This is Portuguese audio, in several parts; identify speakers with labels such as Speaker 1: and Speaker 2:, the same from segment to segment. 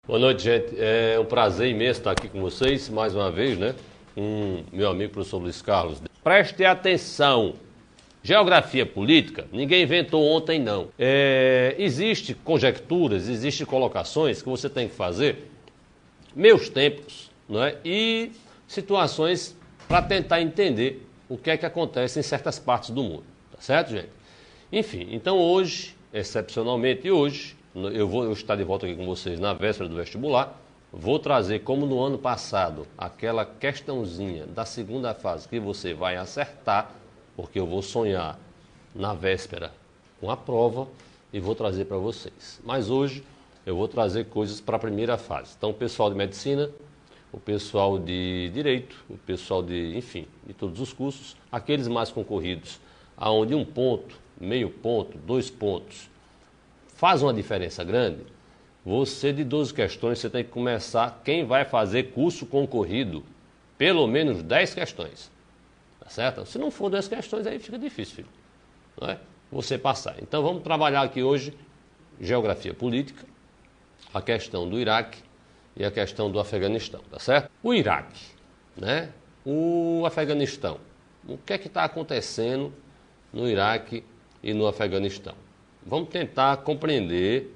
Speaker 1: Boa noite, gente. É um prazer imenso estar aqui com vocês, mais uma vez, né? Com meu amigo professor Luiz Carlos. Preste atenção. Geografia política, ninguém inventou ontem, não. Existe conjecturas, existem colocações que você tem que fazer, meus tempos, não é? E situações para tentar entender o que é que acontece em certas partes do mundo. Tá certo, gente? Enfim, então hoje, excepcionalmente hoje, eu vou estar de volta aqui com vocês na véspera do vestibular. Vou trazer, como no ano passado, aquela questãozinha da segunda fase que você vai acertar, porque eu vou sonhar na véspera com a prova e vou trazer para vocês. Mas hoje eu vou trazer coisas para a primeira fase. Então, o pessoal de medicina, o pessoal de direito, o pessoal de, enfim, de todos os cursos, aqueles mais concorridos, aonde 1 ponto, meio ponto, 2 pontos, faz uma diferença grande. Você, de 12 questões, você tem que começar, quem vai fazer curso concorrido, pelo menos 10 questões. Tá certo? Se não for 10 questões, aí fica difícil, filho. Não é? Você passar. Então vamos trabalhar aqui hoje geografia política, a questão do Iraque e a questão do Afeganistão, tá certo? O Iraque, né? O Afeganistão. O que é que está acontecendo no Iraque e no Afeganistão? Vamos tentar compreender,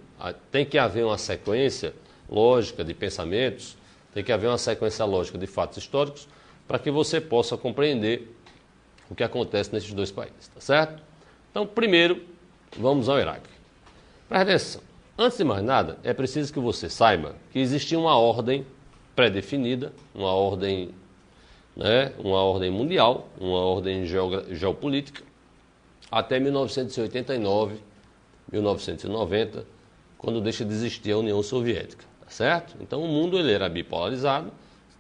Speaker 1: tem que haver uma sequência lógica de pensamentos, tem que haver uma sequência lógica de fatos históricos para que você possa compreender o que acontece nesses dois países, tá certo? Então, primeiro, vamos ao Iraque. Presta atenção. Antes de mais nada, é preciso que você saiba que existia uma ordem pré-definida, uma ordem mundial, uma ordem geopolítica, até 1989, 1990, quando deixa de existir a União Soviética, tá certo? Então o mundo ele era bipolarizado,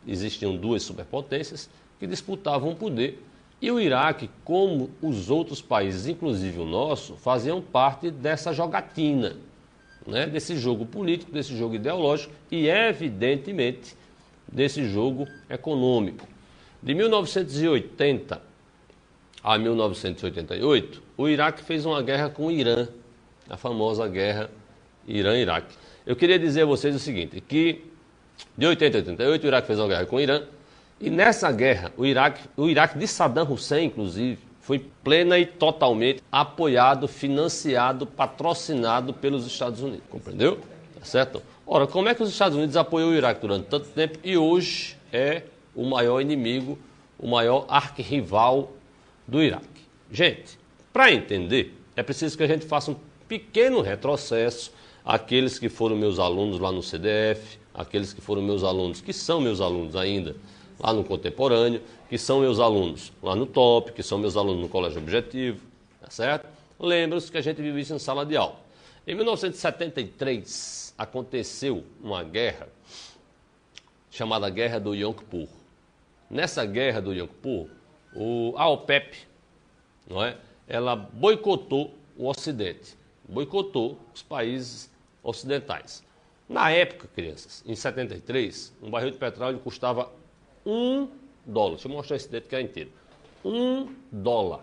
Speaker 1: existiam duas superpotências que disputavam o poder e o Iraque, como os outros países, inclusive o nosso, faziam parte dessa jogatina, né? Desse jogo político, desse jogo ideológico e, evidentemente, desse jogo econômico. De 1980 a 1988, o Iraque fez uma guerra com o Irã, a famosa guerra Irã-Iraque. Eu queria dizer a vocês o seguinte, que de 80 a 88 o Iraque fez uma guerra com o Irã, e nessa guerra o Iraque de Saddam Hussein, inclusive, foi plena e totalmente apoiado, financiado, patrocinado pelos Estados Unidos. Compreendeu? Tá certo? Ora, como é que os Estados Unidos apoiou o Iraque durante tanto tempo e hoje é o maior inimigo, o maior arquirrival do Iraque? Gente, para entender, é preciso que a gente faça um pequeno retrocesso àqueles que foram meus alunos lá no CDF, aqueles que foram meus alunos, que são meus alunos ainda lá no contemporâneo, que são meus alunos lá no top, que são meus alunos no colégio objetivo, tá certo? Lembra-se que a gente viu isso em sala de aula. Em 1973 aconteceu uma guerra chamada Guerra do Yom Kippur. Nessa guerra do Yom Kippur, a OPEP, não é? Ela boicotou o Ocidente, boicotou os países ocidentais. Na época, crianças, em 73, um barril de petróleo custava $1. Deixa eu mostrar esse dedo que é inteiro. $1.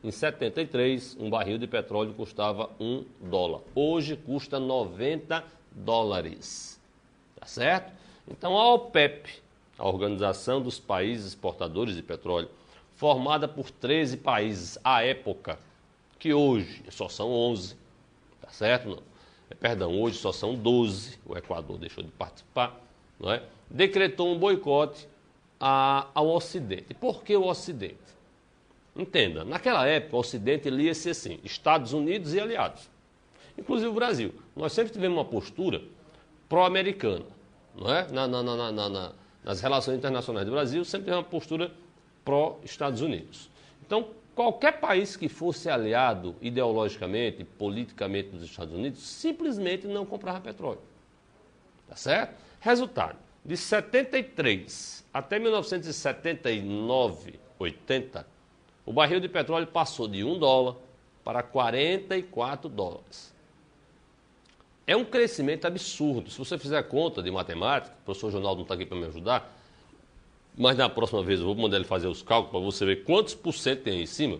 Speaker 1: Em 73, um barril de petróleo custava $1. Hoje custa $90. Tá certo? Então a OPEP, a Organização dos Países Exportadores de Petróleo, formada por 13 países à época, que hoje só são 11, tá certo? Não. Perdão, hoje só são 12, o Equador deixou de participar, não é? Decretou um boicote ao Ocidente. Por que o Ocidente? Entenda, naquela época o Ocidente lia-se assim, Estados Unidos e aliados, inclusive o Brasil. Nós sempre tivemos uma postura pró-americana, não é? Nas relações internacionais do Brasil, sempre tivemos uma postura pró-Estados Unidos. Então, qualquer país que fosse aliado ideologicamente, politicamente dos Estados Unidos, simplesmente não comprava petróleo. Tá certo? Resultado, de 73 até 1979, 80, o barril de petróleo passou de $1 para $44. É um crescimento absurdo. Se você fizer conta de matemática, o professor Ronaldo não está aqui para me ajudar, mas na próxima vez eu vou mandar ele fazer os cálculos para você ver quantos por cento tem aí em cima.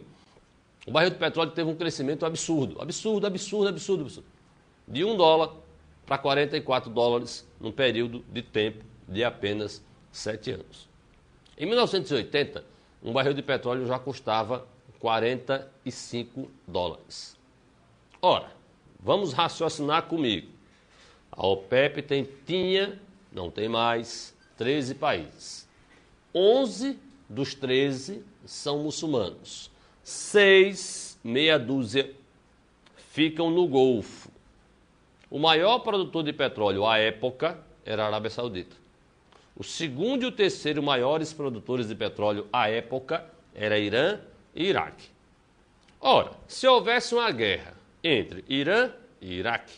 Speaker 1: O barril de petróleo teve um crescimento absurdo. De $1 para 44 dólares num período de tempo de apenas 7 anos. Em 1980, um barril de petróleo já custava 45 dólares. Ora, vamos raciocinar comigo. A OPEP não tem mais, 13 países. 11 dos 13 são muçulmanos. 6, meia dúzia, ficam no Golfo. O maior produtor de petróleo à época era a Arábia Saudita. O segundo e o terceiro maiores produtores de petróleo à época era Irã e Iraque. Ora, se houvesse uma guerra entre Irã e Iraque,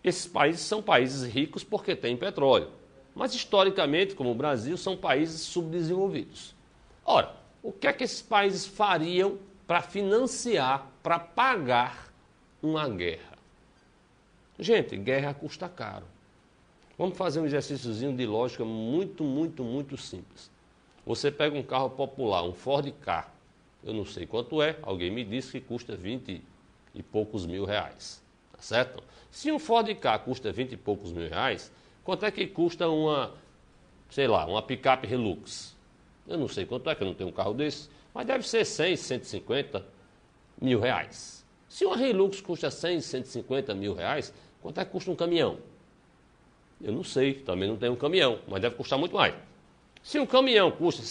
Speaker 1: esses países são países ricos porque têm petróleo, mas historicamente, como o Brasil, são países subdesenvolvidos. Ora, o que é que esses países fariam para financiar, para pagar uma guerra? Gente, guerra custa caro. Vamos fazer um exercíciozinho de lógica muito simples. Você pega um carro popular, um Ford Ka, eu não sei quanto é, alguém me disse que custa 20 e poucos mil reais, tá certo? Se um Ford Ka custa 20 e poucos mil reais, quanto é que custa uma picape Hilux? Eu não sei quanto é, que eu não tenho um carro desse, mas deve ser 100, 150 mil reais. Se uma Hilux custa 100, 150 mil reais, quanto é que custa um caminhão? Eu não sei, também não tenho um caminhão, mas deve custar muito mais. Se um caminhão custa,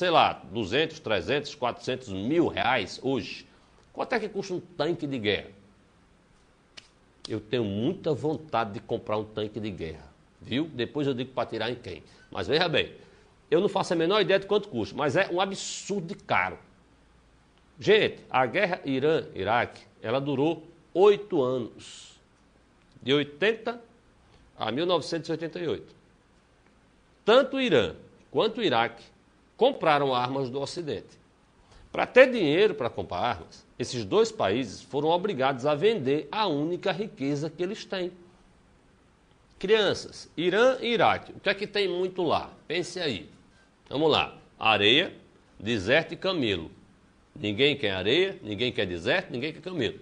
Speaker 1: 200, 300, 400 mil reais hoje, quanto é que custa um tanque de guerra? Eu tenho muita vontade de comprar um tanque de guerra, viu? Depois eu digo para tirar em quem. Mas veja bem, eu não faço a menor ideia de quanto custa, mas é um absurdo de caro. Gente, a guerra Irã-Iraque, ela durou 8 anos, de 80 a 1988. Tanto o Irã quanto o Iraque compraram armas do Ocidente. Para ter dinheiro para comprar armas, esses dois países foram obrigados a vender a única riqueza que eles têm. Crianças, Irã e Iraque, o que é que tem muito lá? Pense aí. Vamos lá. Areia, deserto e camelo. Ninguém quer areia, ninguém quer deserto, ninguém quer camelo.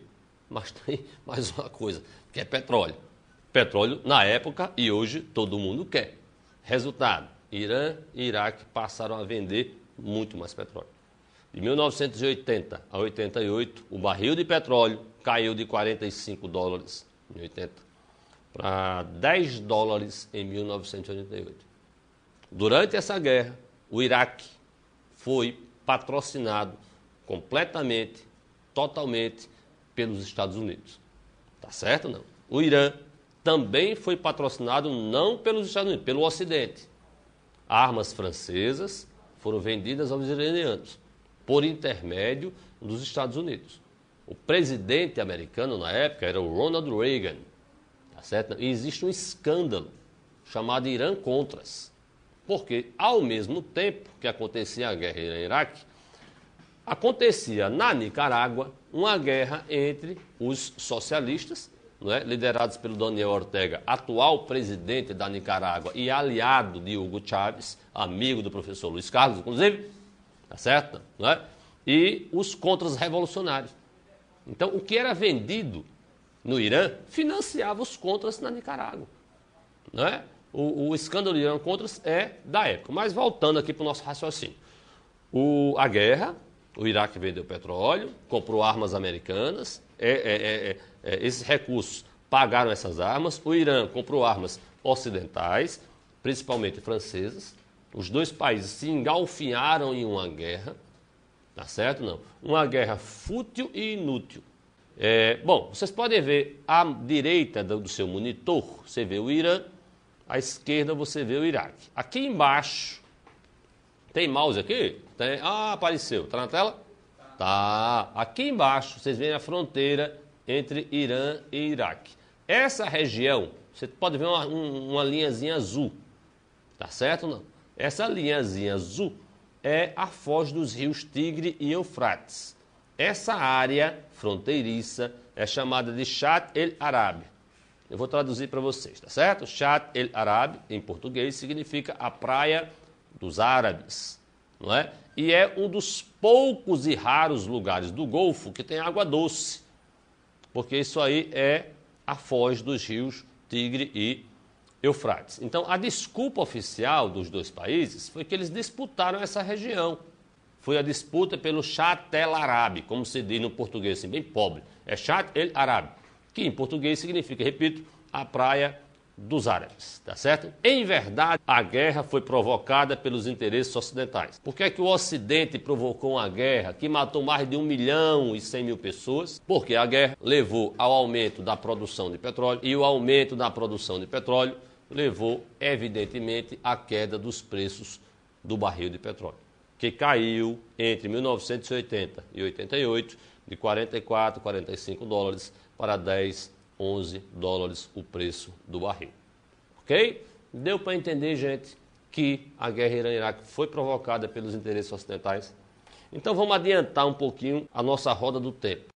Speaker 1: Mas tem mais uma coisa, que é petróleo. Petróleo na época e hoje todo mundo quer. Resultado, Irã e Iraque passaram a vender muito mais petróleo. De 1980 a 88, o barril de petróleo caiu de 45 dólares em 80 para 10 dólares em 1988. Durante essa guerra, o Iraque foi patrocinado completamente, totalmente pelos Estados Unidos. Tá certo ou não? O Irã também foi patrocinado não pelos Estados Unidos, pelo Ocidente. Armas francesas foram vendidas aos iranianos por intermédio dos Estados Unidos. O presidente americano na época era o Ronald Reagan, tá certo? E existe um escândalo chamado Irã-Contras, porque ao mesmo tempo que acontecia a guerra Irã-Iraque, acontecia na Nicarágua uma guerra entre os socialistas, não é? Liderados pelo Daniel Ortega, atual presidente da Nicarágua e aliado de Hugo Chávez, amigo do professor Luiz Carlos, inclusive, tá certo? Não é? E os contras-revolucionários. Então, o que era vendido no Irã financiava os contras na Nicarágua. Não é? O escândalo Irã-Contras é da época. Mas voltando aqui para o nosso raciocínio. A guerra, o Iraque vendeu petróleo, comprou armas americanas, esses recursos pagaram essas armas. O Irã comprou armas ocidentais, principalmente francesas. Os dois países se engalfinharam em uma guerra, tá certo? Não. Uma guerra fútil e inútil. Bom, vocês podem ver à direita do seu monitor, você vê o Irã, à esquerda você vê o Iraque. Aqui embaixo, tem mouse aqui? Tem. Ah, apareceu. Está na tela? Tá. Aqui embaixo vocês veem a fronteira entre Irã e Iraque. Essa região, você pode ver uma linhazinha azul. Tá certo ou não? Essa linhazinha azul é a foz dos rios Tigre e Eufrates. Essa área fronteiriça é chamada de Shatt el-Arab. Eu vou traduzir para vocês, tá certo? Shatt el-Arab, em português, significa a praia dos árabes, não é? E é um dos poucos e raros lugares do Golfo que tem água doce, porque isso aí é a foz dos rios Tigre e Eufrates. Então, a desculpa oficial dos dois países foi que eles disputaram essa região. Foi a disputa pelo Shatt el-Arab, como se diz no português, assim, bem pobre. É Shatt el-Arab, que em português significa, repito, a praia dos árabes, tá certo? Em verdade, a guerra foi provocada pelos interesses ocidentais. Por que é que o Ocidente provocou uma guerra que matou mais de 1.100.000 pessoas? Porque a guerra levou ao aumento da produção de petróleo e o aumento da produção de petróleo levou, evidentemente, à queda dos preços do barril de petróleo, que caiu entre 1980 e 88 de 44, 45 dólares para 10, 11 dólares o preço do barril. Ok? Deu para entender, gente, que a guerra Irã-Iraque foi provocada pelos interesses ocidentais? Então vamos adiantar um pouquinho a nossa roda do tempo.